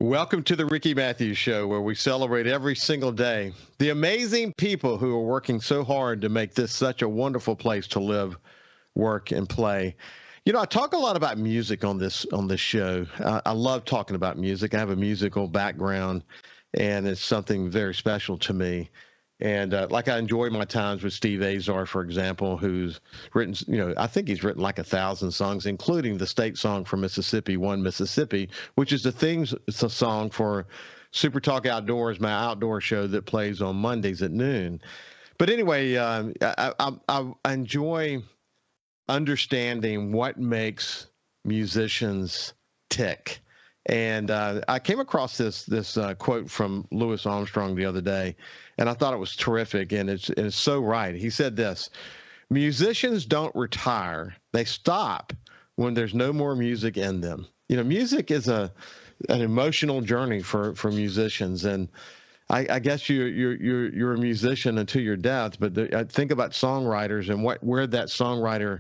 Welcome to the Ricky Mathews Show, where we celebrate every single day the amazing people who are working so hard to make this such a wonderful place to live, work, and play. You know, I talk a lot about music on this show. I love talking about music. I have a musical background, and it's something very special to me. And like I enjoy my times with Steve Azar, for example, who's written, I think he's written like 1,000 songs, including the state song from Mississippi, One Mississippi, which is it's a song for SuperTalk Outdoors, my outdoor show that plays on Mondays at noon. But anyway, I enjoy understanding what makes musicians tick. And I came across this quote from Louis Armstrong the other day, and I thought it was terrific, and it's so right. He said this: musicians don't retire; they stop when there's no more music in them. You know, music is an emotional journey for musicians, and I guess you're a musician until your death. But I think about songwriters and where that songwriter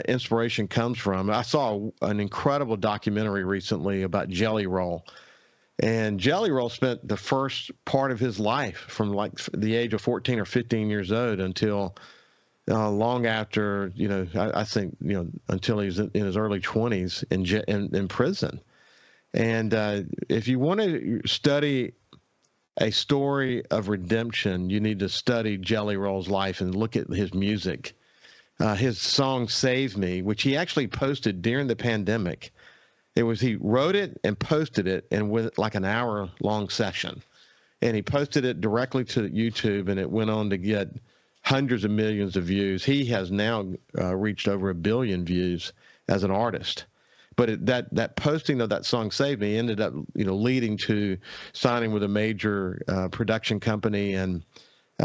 inspiration comes from. I saw an incredible documentary recently about Jelly Roll, and Jelly Roll spent the first part of his life from like the age of 14 or 15 years old until long after, I think, until he's in his early 20s in prison. And if you want to study a story of redemption, you need to study Jelly Roll's life and look at his music. His song "Save Me," which he actually posted during the pandemic. He wrote it and posted it, and with like an hour-long session, and he posted it directly to YouTube, and it went on to get hundreds of millions of views. He has now reached over 1 billion views as an artist. But that posting of that song "Save Me" ended up, leading to signing with a major production company, and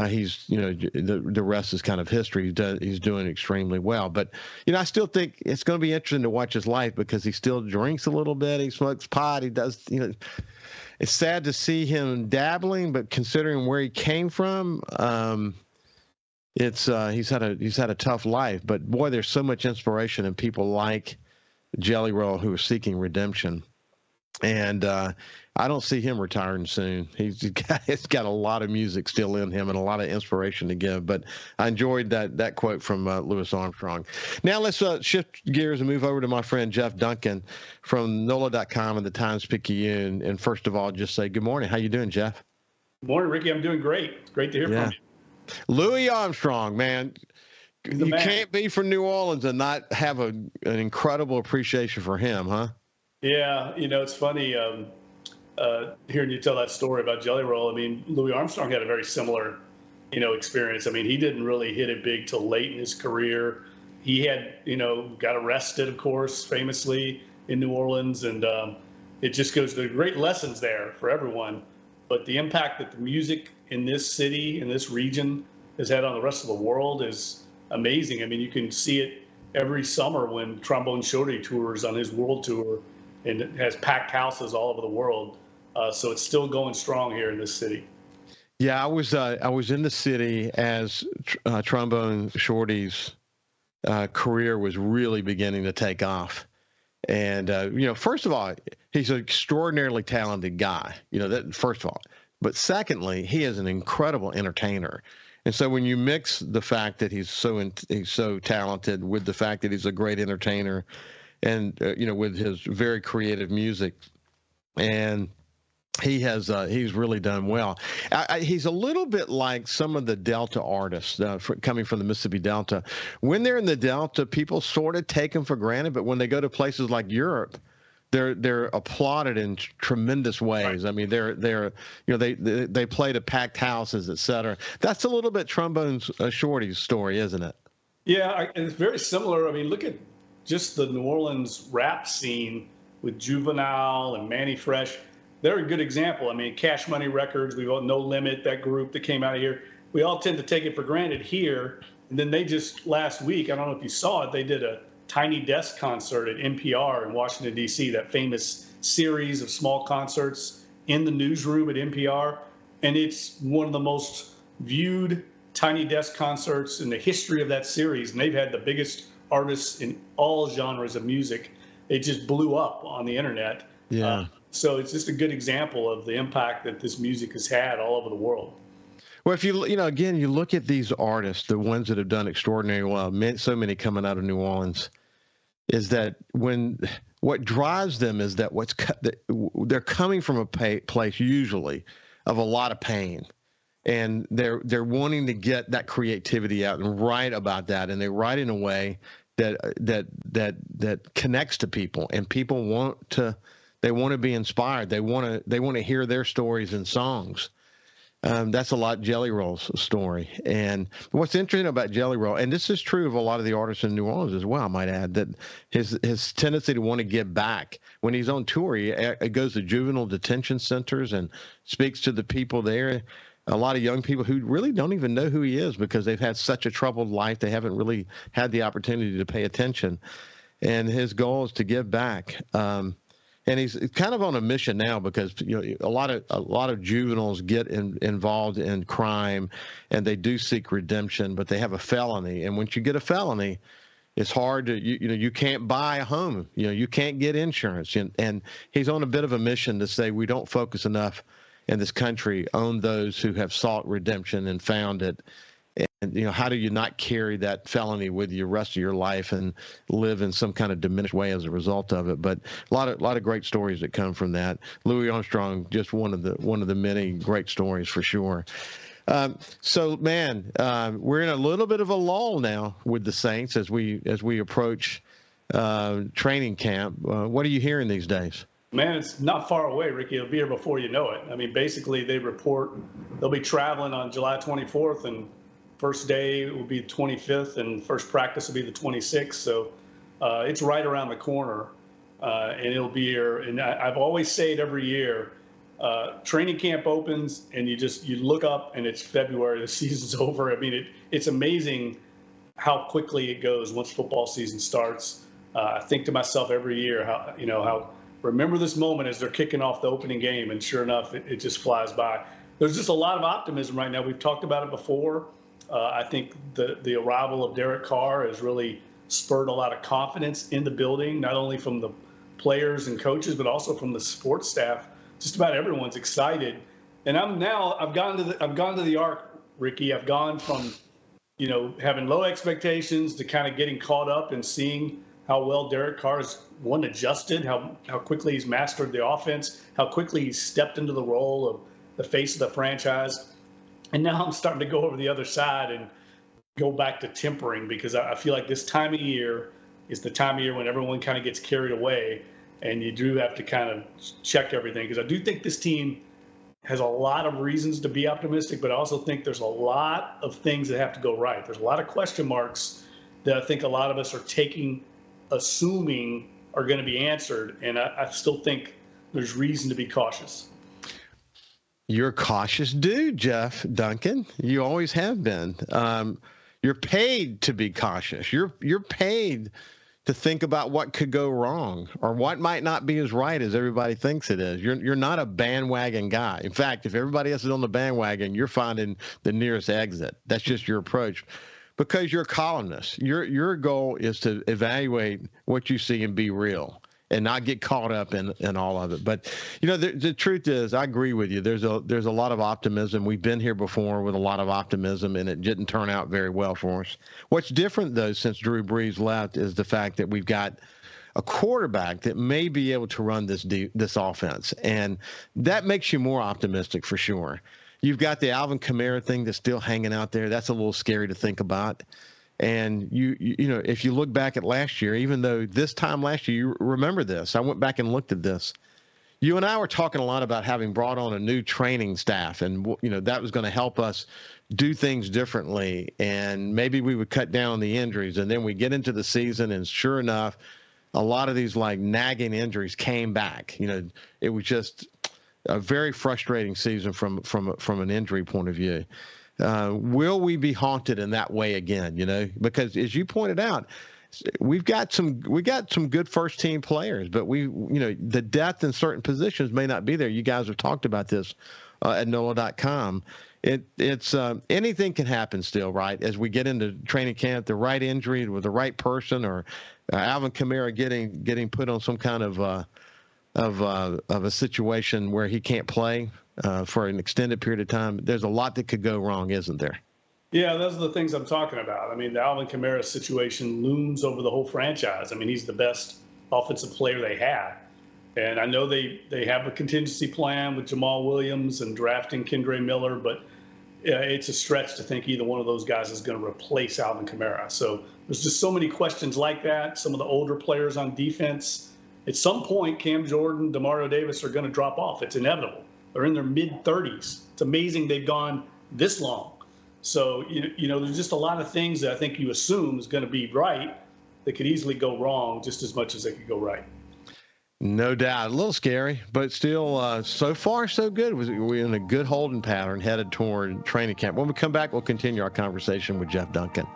he's, the rest is kind of history. He's doing extremely well. But, I still think it's going to be interesting to watch his life because he still drinks a little bit. He smokes pot. He does, it's sad to see him dabbling, but considering where he came from, he's had a tough life. But boy, there's so much inspiration in people like Jelly Roll who are seeking redemption. And I don't see him retiring soon. He's got a lot of music still in him and a lot of inspiration to give. But I enjoyed that quote from Louis Armstrong. Now let's shift gears and move over to my friend Jeff Duncan from NOLA.com and the Times-Picayune. And first of all, just say good morning. How you doing, Jeff? Good morning, Ricky. I'm doing great. Great to hear from you. Louis Armstrong, man. You can't be from New Orleans and not have an incredible appreciation for him, huh? Yeah, it's funny hearing you tell that story about Jelly Roll. I mean, Louis Armstrong had a very similar, experience. I mean, he didn't really hit it big till late in his career. He had, got arrested, of course, famously in New Orleans, and it just goes to great lessons there for everyone. But the impact that the music in this city, in this region, has had on the rest of the world is amazing. I mean, you can see it every summer when Trombone Shorty tours on his world tour, and it has packed houses all over the world. So it's still going strong here in this city. Yeah, I was in the city as Trombone Shorty's career was really beginning to take off. And, first of all, he's an extraordinarily talented guy, that first of all. But secondly, he is an incredible entertainer. And so when you mix the fact that he's so talented with the fact that he's a great entertainer and, with his very creative music, and he's really done well. He's a little bit like some of the Delta artists coming from the Mississippi Delta. When they're in the Delta, people sort of take them for granted, but when they go to places like Europe, they're applauded in tremendous ways. Right. I mean, they play to packed houses, et cetera. That's a little bit Trombone Shorty's story, isn't it? Yeah, it's very similar. I mean, look at just the New Orleans rap scene with Juvenile and Manny Fresh. They're a good example. I mean, Cash Money Records, we've got No Limit, that group that came out of here. We all tend to take it for granted here. And then they just last week, I don't know if you saw it, they did a Tiny Desk concert at NPR in Washington, D.C., that famous series of small concerts in the newsroom at NPR. And it's one of the most viewed Tiny Desk concerts in the history of that series. And they've had the biggest artists in all genres of music. It just blew up on the internet. Yeah. So it's just a good example of the impact that this music has had all over the world. Well, if again, you look at these artists, the ones that have done extraordinarily well, so many coming out of New Orleans, is that what drives them is that they're coming from a place usually of a lot of pain, and they're wanting to get that creativity out and write about that, and they write in a way that connects to people, and people want to be inspired. They want to hear their stories in songs. That's a lot Jelly Roll's story. And what's interesting about Jelly Roll, and this is true of a lot of the artists in New Orleans as well, I might add, that his tendency to want to give back. When he's on tour, he goes to juvenile detention centers and speaks to the people there. A lot of young people who really don't even know who he is because they've had such a troubled life. They haven't really had the opportunity to pay attention. And his goal is to give back. And he's kind of on a mission now because a lot of juveniles get involved in crime, and they do seek redemption, but they have a felony. And once you get a felony, it's hard to you can't buy a home, you can't get insurance, and he's on a bit of a mission to say we don't focus enough in this country on those who have sought redemption and found it. And how do you not carry that felony with you the rest of your life and live in some kind of diminished way as a result of it? But a lot of great stories that come from that. Louis Armstrong, just one of the many great stories for sure. So, man, we're in a little bit of a lull now with the Saints as we approach training camp. What are you hearing these days? Man, it's not far away, Ricky. It'll be here before you know it. I mean, basically, they report they'll be traveling on July 24th, and first day will be the 25th, and first practice will be the 26th. So it's right around the corner, and it'll be here. And I've always said every year, training camp opens, and you look up, and it's February. The season's over. I mean, it's amazing how quickly it goes once football season starts. I think to myself every year how remember this moment as they're kicking off the opening game, and sure enough, it just flies by. There's just a lot of optimism right now. We've talked about it before. I think the arrival of Derek Carr has really spurred a lot of confidence in the building, not only from the players and coaches, but also from the sports staff. Just about everyone's excited. And I've gone to the arc, Ricky. I've gone from, having low expectations to kind of getting caught up and seeing how well Derek Carr has adjusted, how quickly he's mastered the offense, how quickly he's stepped into the role of the face of the franchise. And now I'm starting to go over the other side and go back to tempering, because I feel like this time of year is the time of year when everyone kind of gets carried away, and you do have to kind of check everything. Because I do think this team has a lot of reasons to be optimistic, but I also think there's a lot of things that have to go right. There's a lot of question marks that I think a lot of us are assuming are going to be answered, and I still think there's reason to be cautious. You're a cautious dude, Jeff Duncan. You always have been. You're paid to be cautious. You're paid to think about what could go wrong or what might not be as right as everybody thinks it is. You're not a bandwagon guy. In fact, if everybody else is on the bandwagon, you're finding the nearest exit. That's just your approach, because you're a columnist. Your goal is to evaluate what you see and be real, and not get caught up in all of it. But, the truth is, I agree with you. There's a lot of optimism. We've been here before with a lot of optimism, and it didn't turn out very well for us. What's different, though, since Drew Brees left is the fact that we've got a quarterback that may be able to run this offense, and that makes you more optimistic for sure. You've got the Alvin Kamara thing that's still hanging out there. That's a little scary to think about. And if you look back at last year, even though this time last year, you remember this, I went back and looked at this. You and I were talking a lot about having brought on a new training staff, and that was going to help us do things differently, and maybe we would cut down on the injuries. And then we get into the season, and sure enough, a lot of these nagging injuries came back. It was just a very frustrating season from an injury point of view. Will we be haunted in that way again? Because as you pointed out, we got some good first team players, but the depth in certain positions may not be there. You guys have talked about this at NOLA.com. It's anything can happen still, right? As we get into training camp, the right injury with the right person, or Alvin Kamara getting put on some kind of of a situation where he can't play for an extended period of time, there's a lot that could go wrong, isn't there? Yeah, those are the things I'm talking about. I mean, the Alvin Kamara situation looms over the whole franchise. I mean, he's the best offensive player they have. And I know they have a contingency plan with Jamal Williams and drafting Kendre Miller, but it's a stretch to think either one of those guys is going to replace Alvin Kamara. So there's just so many questions like that. Some of the older players on defense, at some point, Cam Jordan, DeMario Davis are going to drop off. It's inevitable. They're in their mid-30s. It's amazing they've gone this long. So, there's just a lot of things that I think you assume is going to be right that could easily go wrong just as much as they could go right. No doubt. A little scary, but still, so far, so good. We're in a good holding pattern headed toward training camp. When we come back, we'll continue our conversation with Jeff Duncan.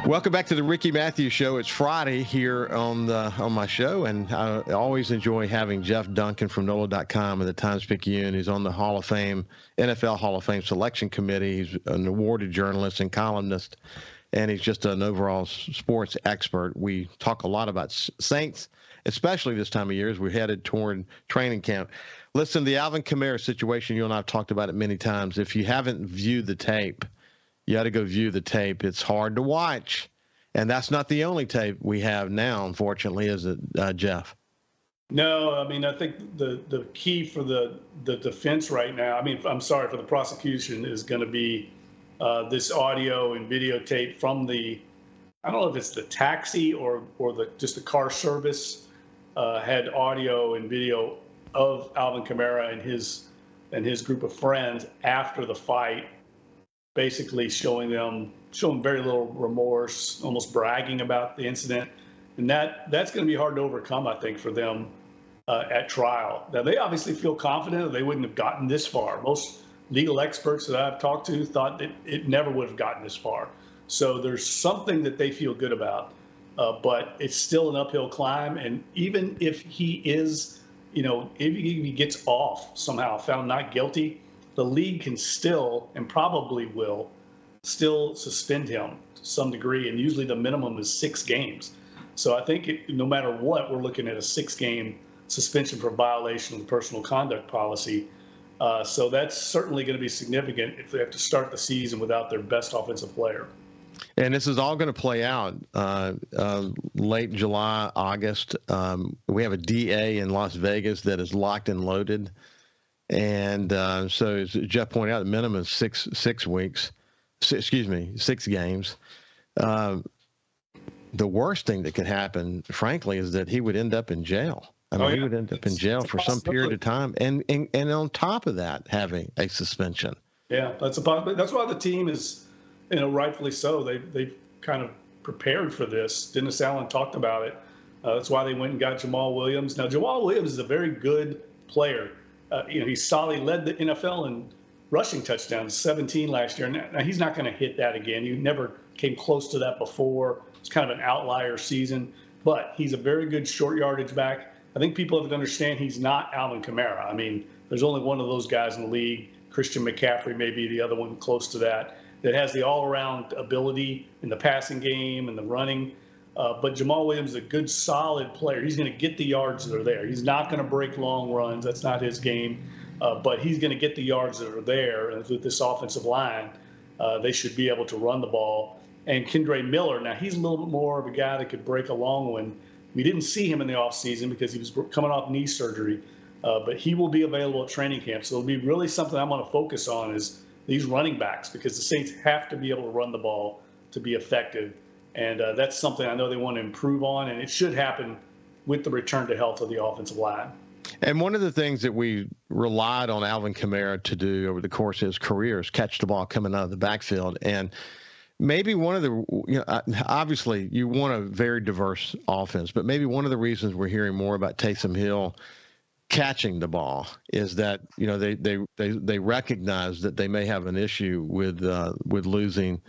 Welcome back to the Ricky Mathews Show. It's Friday here on my show, and I always enjoy having Jeff Duncan from NOLA.com and the Times-Picayune. He's on the Hall of Fame, NFL Hall of Fame Selection Committee. He's an awarded journalist and columnist, and he's just an overall sports expert. We talk a lot about Saints, especially this time of year as we're headed toward training camp. Listen, the Alvin Kamara situation, you and I have talked about it many times. If you haven't viewed the tape, you got to go view the tape. It's hard to watch. And that's not the only tape we have now, unfortunately, is it, Jeff? No, I mean, I think the key for the defense right now, for the prosecution is going to be this audio and videotape from I don't know if it's the taxi or just the car service had audio and video of Alvin Kamara and his group of friends after the fight, basically showing very little remorse, almost bragging about the incident. And that's going to be hard to overcome, I think, for them at trial. Now, they obviously feel confident that they wouldn't have gotten this far. Most legal experts that I've talked to thought that it never would have gotten this far. So there's something that they feel good about, but it's still an uphill climb. And even if he is, if he gets off somehow, found not guilty, the league can still, and probably will, still suspend him to some degree. And usually the minimum is 6 games. So I think no matter what, we're looking at a 6-game suspension for violation of the personal conduct policy. So that's certainly going to be significant if they have to start the season without their best offensive player. And this is all going to play out late July, August. We have a DA in Las Vegas that is locked and loaded. And so as Jeff pointed out, the minimum is 6 weeks. 6 games. The worst thing that could happen, frankly, is that he would end up in jail. He would end up in jail for some period of time, and on top of that, having a suspension. Yeah, that's why the team is, rightfully so. They've kind of prepared for this. Dennis Allen talked about it. That's why they went and got Jamal Williams. Now, Jamal Williams is a very good player. He's solid, led the NFL in rushing touchdowns, 17 last year. Now, he's not going to hit that again. He never came close to that before. It's kind of an outlier season, but he's a very good short yardage back. I think people have to understand he's not Alvin Kamara. I mean, there's only one of those guys in the league. Christian McCaffrey may be the other one close to that has the all-around ability in the passing game and the running. But Jamal Williams is a good, solid player. He's going to get the yards that are there. He's not going to break long runs. That's not his game. But he's going to get the yards that are there. And with this offensive line, they should be able to run the ball. And Kendre Miller, now he's a little bit more of a guy that could break a long one. We didn't see him in the offseason because he was coming off knee surgery. But he will be available at training camp. So it'll be really something I'm going to focus on is these running backs, because the Saints have to be able to run the ball to be effective. And that's something I know they want to improve on, and it should happen with the return to health of the offensive line. And one of the things that we relied on Alvin Kamara to do over the course of his career is catch the ball coming out of the backfield. And maybe one of the, obviously you want a very diverse offense, but maybe one of the reasons we're hearing more about Taysom Hill catching the ball is that, they recognize that they may have an issue with losing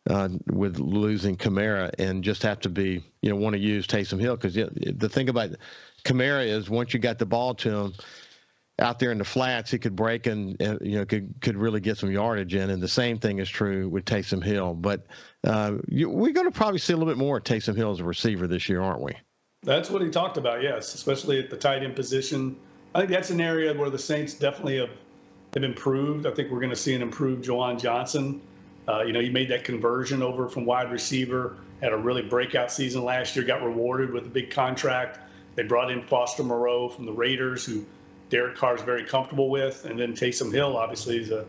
Kamara and just have to be, want to use Taysom Hill. Because the thing about Kamara is once you got the ball to him, out there in the flats, he could break and could really get some yardage in. And the same thing is true with Taysom Hill. But we're going to probably see a little bit more of Taysom Hill as a receiver this year, aren't we? That's what he talked about, yes, especially at the tight end position. I think that's an area where the Saints definitely have improved. I think we're going to see an improved Juwan Johnson. He made that conversion over from wide receiver, had a really breakout season last year, got rewarded with a big contract. They brought in Foster Moreau from the Raiders, who Derek Carr is very comfortable with. And then Taysom Hill, obviously, is a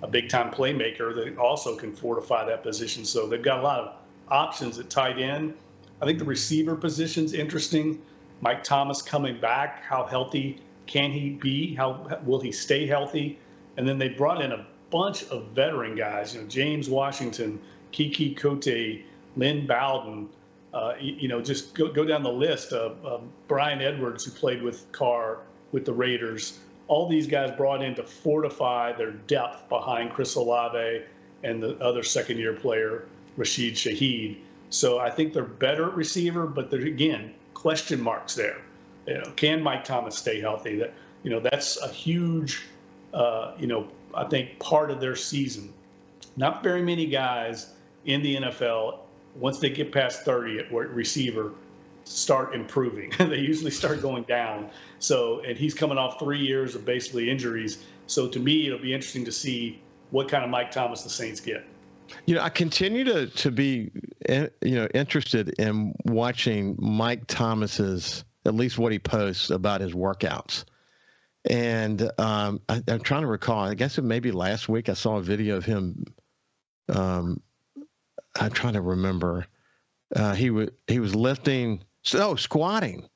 big-time playmaker that also can fortify that position. So they've got a lot of options at tight end. I think the receiver position's interesting. Mike Thomas coming back, how healthy can he be? How will he stay healthy? And then they brought in a bunch of veteran guys, James Washington, Kiki Cote, Lynn Bowden, just go down the list of Brian Edwards, who played with Carr with the Raiders. All these guys brought in to fortify their depth behind Chris Olave and the other second-year player, Rashid Shaheed. So I think they're better at receiver, but there's, again, question marks there. Can Mike Thomas stay healthy? That's a huge, I think part of their season. Not very many guys in the NFL, once they get past 30 at receiver, start improving. They usually start going down. So, and he's coming off 3 years of basically injuries. So to me, it'll be interesting to see what kind of Mike Thomas the Saints get. I continue to be, interested in watching Mike Thomas's, at least what he posts about his workouts. And I'm trying to recall, I guess it may be last week, I saw a video of him. I'm trying to remember. He was lifting, squatting,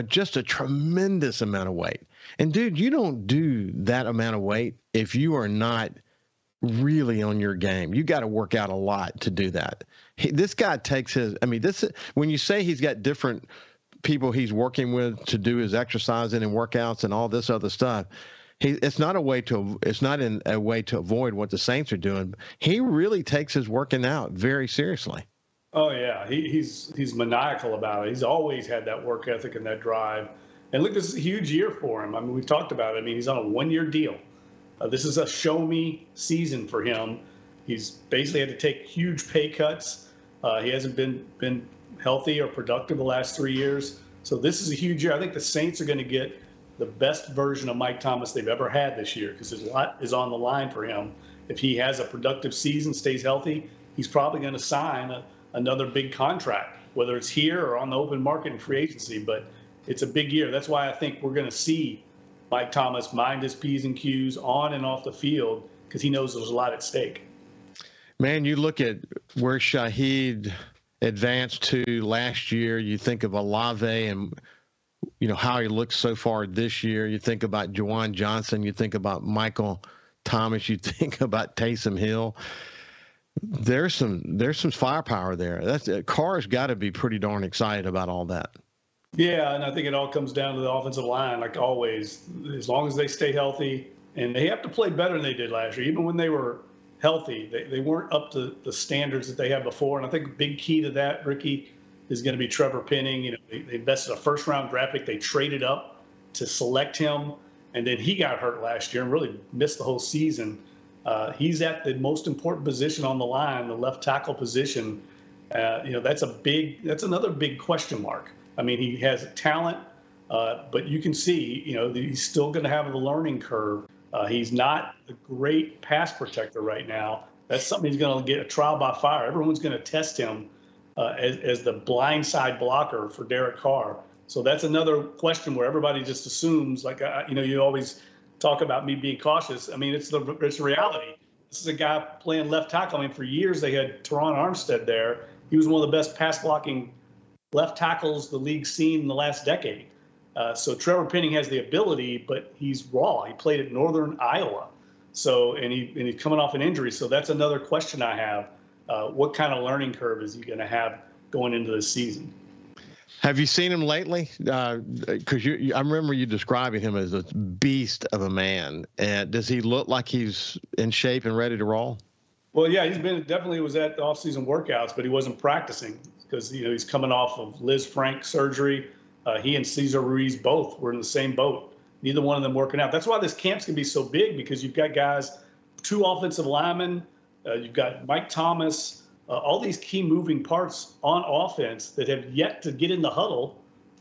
just a tremendous amount of weight. And dude, you don't do that amount of weight if you are not really on your game. You got to work out a lot to do that. This guy takes when you say he's got different people he's working with to do his exercising and workouts and all this other stuff, it's not in a way to avoid what the Saints are doing. He really takes his working out very seriously. Oh yeah, he's maniacal about it. He's always had that work ethic and that drive. And look, this is a huge year for him. I mean, we've talked about it. I mean, he's on a 1-year deal. This is a show-me season for him. He's basically had to take huge pay cuts. He hasn't been healthy or productive the last 3 years. So this is a huge year. I think the Saints are going to get the best version of Mike Thomas they've ever had this year, because a lot is on the line for him. If he has a productive season, stays healthy, he's probably going to sign another big contract, whether it's here or on the open market in free agency. But it's a big year. That's why I think we're going to see Mike Thomas mind his P's and Q's on and off the field, because he knows there's a lot at stake. Man, you look at where Shaheed advanced to last year. You think of Olave and, how he looks so far this year. You think about Juwan Johnson. You think about Michael Thomas. You think about Taysom Hill. There's some firepower there. Carr's got to be pretty darn excited about all that. Yeah, and I think it all comes down to the offensive line, like always. As long as they stay healthy, and they have to play better than they did last year. Even when they were healthy, they weren't up to the standards that they had before. And I think a big key to that, Ricky, is going to be Trevor Penning. They invested a first-round draft pick. They traded up to select him, and then he got hurt last year and really missed the whole season. He's at the most important position on the line, the left tackle position. That's another big question mark. I mean, he has talent, but you can see, he's still going to have the learning curve. He's not a great pass protector right now. That's something he's going to get a trial by fire. Everyone's going to test him as the blindside blocker for Derek Carr. So that's another question where everybody just assumes, like, you always talk about me being cautious. I mean, it's reality. This is a guy playing left tackle. I mean, for years they had Teron Armstead there. He was one of the best pass blocking left tackles the league's seen in the last decade. So Trevor Penning has the ability, but he's raw. He played at Northern Iowa. So, and he's coming off an injury. So that's another question I have. What kind of learning curve is he going to have going into this season? Have you seen him lately? Because I remember you describing him as a beast of a man. And does he look like he's in shape and ready to roll? Well, yeah, definitely was at the off-season workouts, but he wasn't practicing because, he's coming off of Liz Frank surgery. He and Cesar Ruiz both were in the same boat. neither one of them working out. That's why this camp's going to be so big, because you've got guys, 2 offensive linemen, you've got Mike Thomas, all these key moving parts on offense that have yet to get in the huddle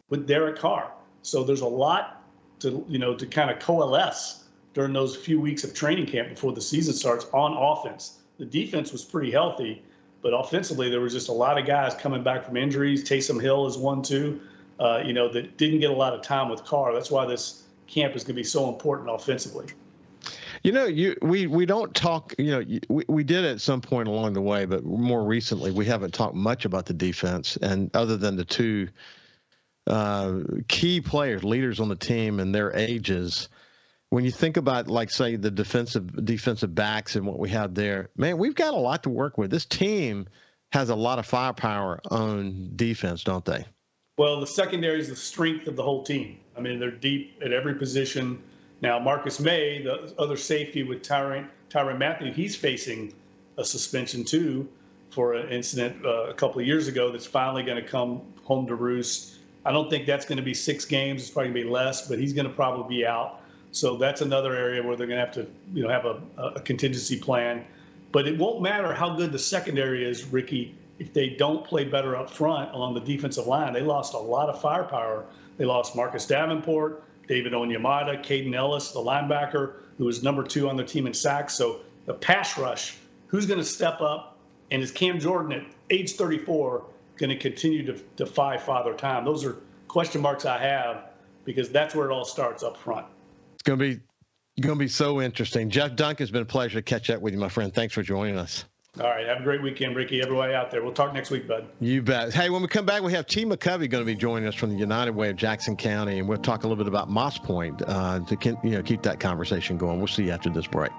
with Derek Carr. So there's a lot to kind of coalesce during those few weeks of training camp before the season starts on offense. The defense was pretty healthy, but offensively there was just a lot of guys coming back from injuries. Taysom Hill is one too, that didn't get a lot of time with Carr. That's why this camp is going to be so important offensively. We don't talk, we did at some point along the way, but more recently we haven't talked much about the defense, and other than the 2 key players, leaders on the team and their ages. When you think about, like, say, the defensive backs and what we have there, man, we've got a lot to work with. This team has a lot of firepower on defense, don't they? Well, the secondary is the strength of the whole team. I mean, they're deep at every position. Now, Marcus May, the other safety with Tyrann Mathieu, he's facing a suspension too for an incident a couple of years ago that's finally going to come home to roost. I don't think that's going to be 6 games. It's probably going to be less, but he's going to probably be out. So that's another area where they're going to have to, have a contingency plan. But it won't matter how good the secondary is, Ricky, if they don't play better up front along the defensive line. They lost a lot of firepower. They lost Marcus Davenport, David Onyemata, Caden Ellis, the linebacker, who was number 2 on the team in sacks. So the pass rush, who's going to step up? And is Cam Jordan at age 34 going to continue to defy Father Time? Those are question marks I have, because that's where it all starts up front. It's going to be so interesting. Jeff Duncan, it's been a pleasure to catch up with you, my friend. Thanks for joining us. All right. Have a great weekend, Ricky. Everybody out there. We'll talk next week, bud. You bet. Hey, when we come back, we have T. McCovey going to be joining us from the United Way of Jackson County, and we'll talk a little bit about Moss Point to keep that conversation going. We'll see you after this break.